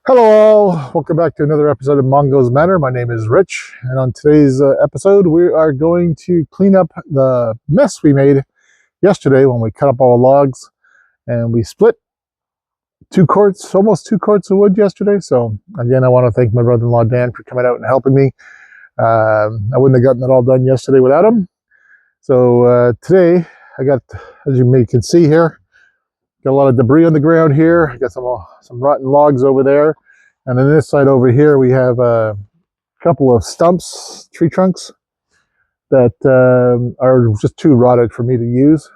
Hello all, welcome back to another episode of Mongos Manor. My name is Rich, and on today's episode we are going to clean up the mess we made yesterday when we cut up all the logs and we split almost 2 quarts of wood yesterday. So again, I want to thank my brother-in-law Dan for coming out and helping me. I wouldn't have gotten it all done yesterday without him. So today I got, as you can see here, got a lot of debris on the ground here. I got some rotten logs over there. And on this side over here, we have a couple of stumps, tree trunks, that are just too rotted for me to use.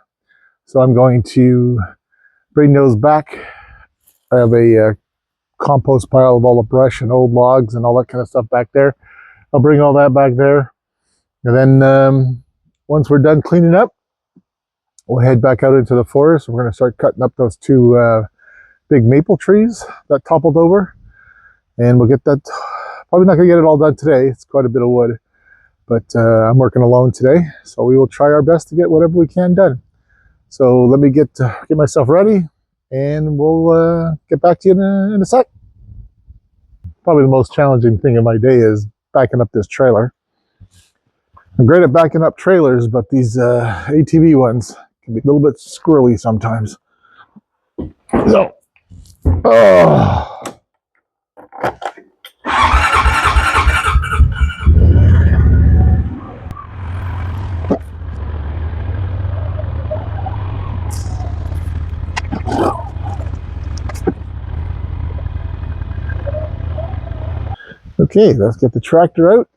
So I'm going to bring those back. I have a compost pile of all the brush and old logs and all that kind of stuff back there. I'll bring all that back there. And then once we're done cleaning up, we'll head back out into the forest. We're going to start cutting up those two big maple trees that toppled over. And we'll get that, probably not going to get it all done today. It's quite a bit of wood. But I'm working alone today. So we will try our best to get whatever we can done. So let me get myself ready. And we'll get back to you in a sec. Probably the most challenging thing in my day is backing up this trailer. I'm great at backing up trailers, but these ATV ones can be a little bit squirrely sometimes. So, okay, let's get the tractor out.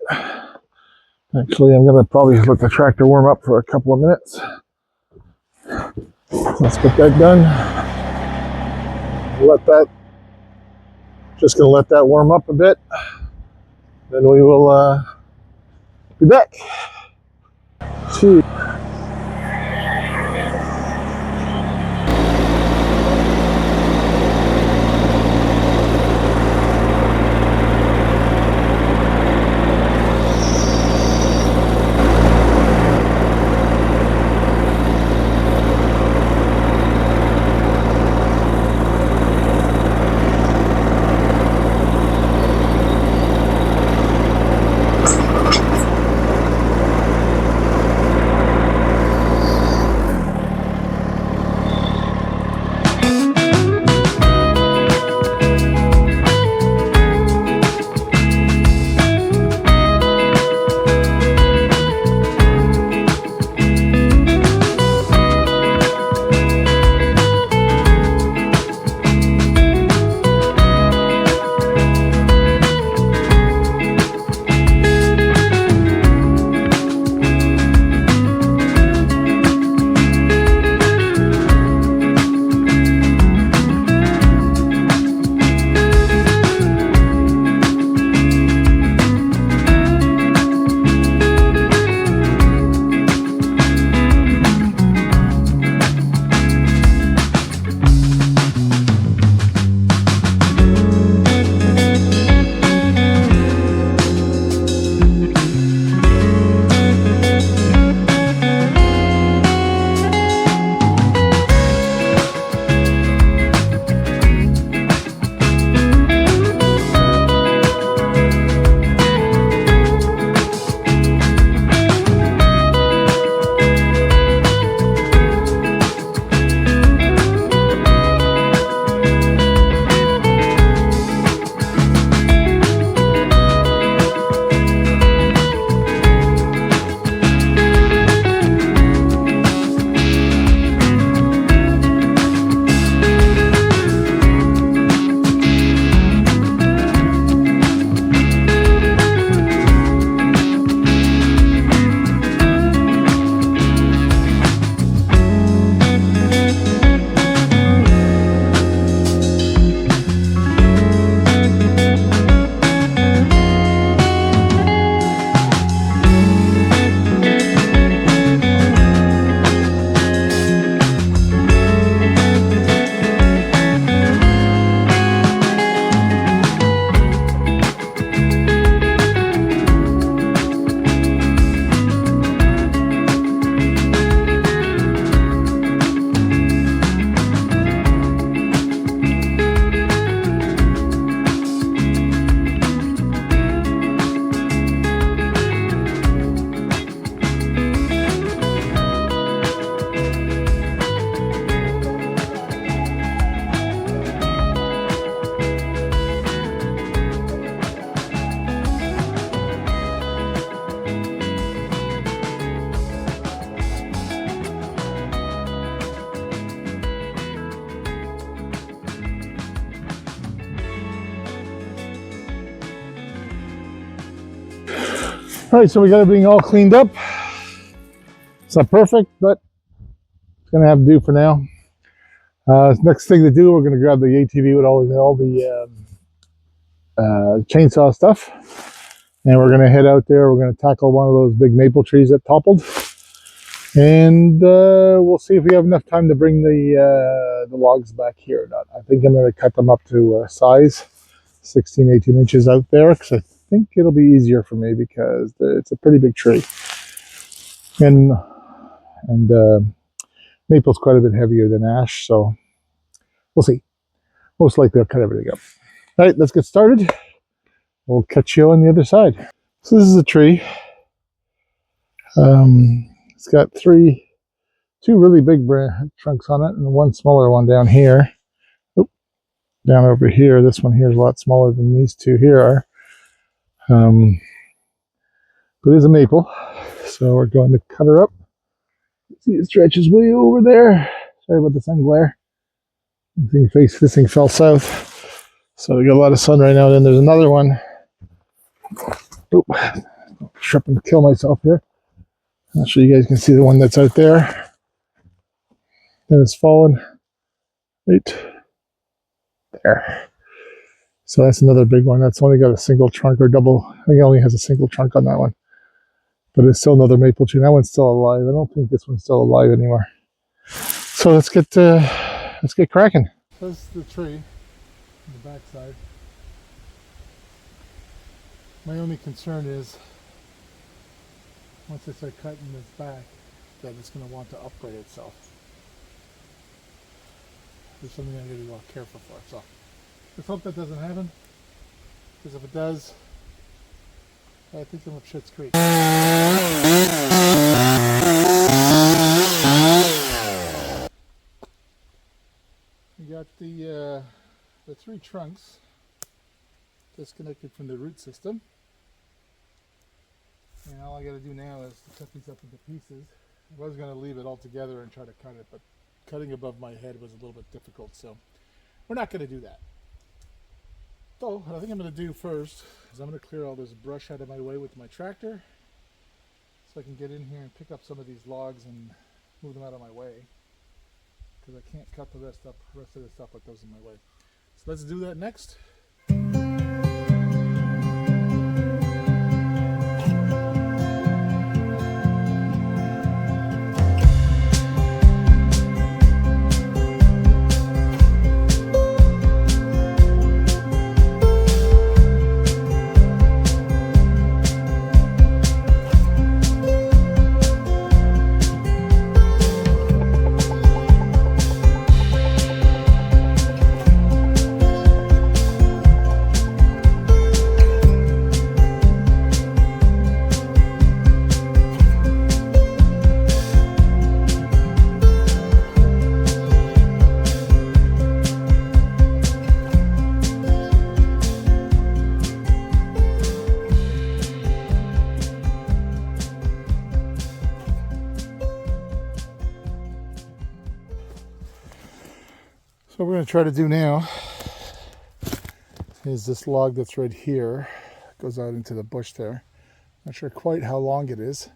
Actually, I'm going to probably let the tractor warm up for a couple of minutes. Let's get that done. Just going to let that warm up a bit. Then we will be back. All right, so we got everything all cleaned up. It's not perfect, but it's gonna have to do for now. Next thing to do, we're gonna grab the ATV with all the chainsaw stuff, and we're gonna head out there. We're gonna tackle one of those big maple trees that toppled, and we'll see if we have enough time to bring the logs back here or not. I think I'm gonna cut them up to size 16, 18 inches out there, because I think it'll be easier for me because it's a pretty big tree, and maple's quite a bit heavier than ash, so we'll see. Most likely I'll cut everything up. All right, let's get started. We'll catch you on the other side. So this is a tree. It's got two really big trunks on it and one smaller one down here. Oop, down over here. This one here is a lot smaller than these two here are. But it is a maple, so we're going to cut her up. See, it stretches way over there. Sorry about the sun glare. This thing fell south, so we got a lot of sun right now. Then there's another one. Oop, tripping to kill myself here. Not sure you guys can see the one that's out there. Then it's fallen right there. So that's another big one. That's only got a single trunk or double. I think it only has a single trunk on that one. But it's still another maple tree. That one's still alive. I don't think this one's still alive anymore. So let's get cracking. This is the tree on the back side. My only concern is once I start cutting this back, that it's going to want to upgrade itself. There's something I got to be a lot careful for. So let's hope that doesn't happen. Because if it does, I think I'm up shit's creek. We got the three trunks disconnected from the root system. And all I got to do now is to cut these up into pieces. I was going to leave it all together and try to cut it, but cutting above my head was a little bit difficult, so we're not going to do that. So what I think I'm going to do first is I'm going to clear all this brush out of my way with my tractor so I can get in here and pick up some of these logs and move them out of my way, because I can't cut the rest of the stuff with those in my way. So let's do that next. So what we're going to try to do now is this log that's right here, goes out into the bush there. Not sure quite how long it is.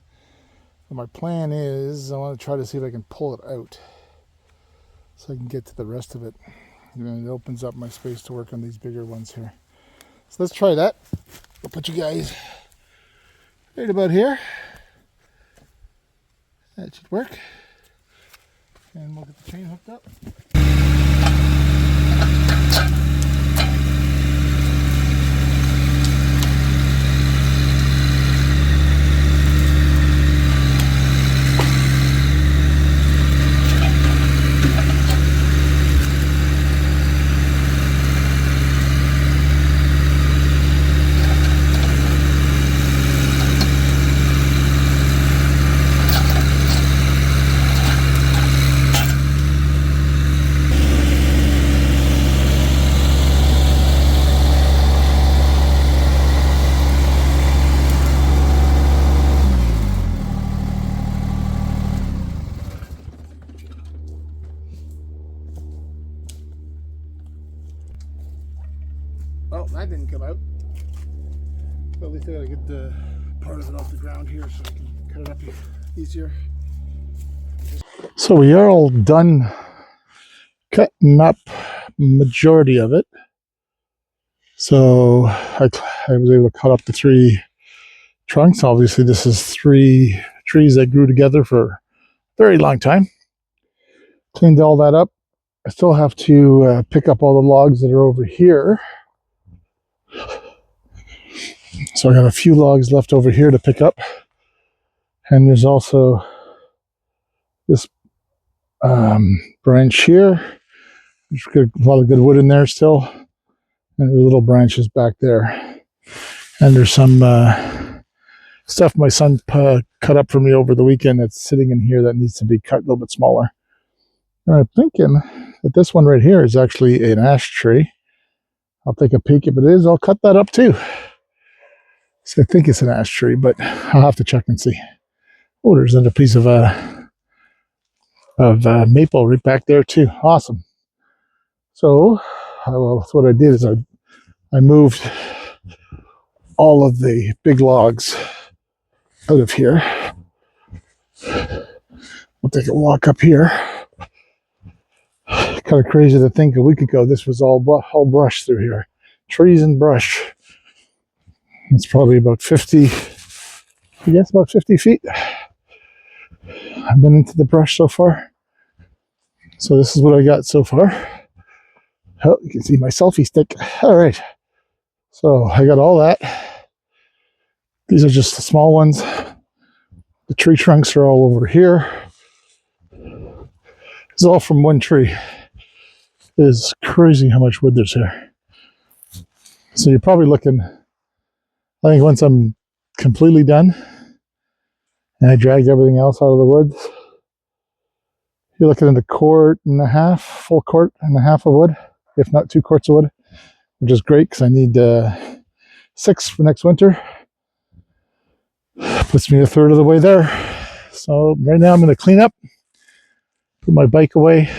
But my plan is I want to try to see if I can pull it out so I can get to the rest of it. And then it opens up my space to work on these bigger ones here. So let's try that. I'll put you guys right about here. That should work. And we'll get the chain hooked up. Well, that didn't come out. But at least I got a good part of it off the ground here so I can cut it up easier. So we are all done cutting up majority of it. So I was able to cut up the 3 trunks. Obviously this is 3 trees that grew together for a very long time. Cleaned all that up. I still have to pick up all the logs that are over here. So I got a few logs left over here to pick up. And there's also this branch here. There's a lot of good wood in there still. And there's little branches back there. And there's some stuff my son cut up for me over the weekend that's sitting in here that needs to be cut a little bit smaller. And I'm thinking that this one right here is actually an ash tree. I'll take a peek. If it is, I'll cut that up too. So I think it's an ash tree, but I'll have to check and see. Oh, there's another piece of maple right back there too. Awesome. So what I did is I moved all of the big logs out of here. We'll take a walk up here. Kind of crazy to think a week ago this was all brush through here. Trees and brush. It's probably about 50, I guess about 50 feet. I've been into the brush so far. So this is what I got so far. Oh, you can see my selfie stick. All right. So I got all that. These are just the small ones. The tree trunks are all over here. It's all from one tree. It is crazy how much wood there's here. So you're probably looking, I think once I'm completely done and I dragged everything else out of the woods, you're looking at a quart and a half, full quart and a half of wood, if not 2 quarts of wood, which is great because I need 6 for next winter. Puts me a third of the way there. So right now I'm going to clean up, put my bike away,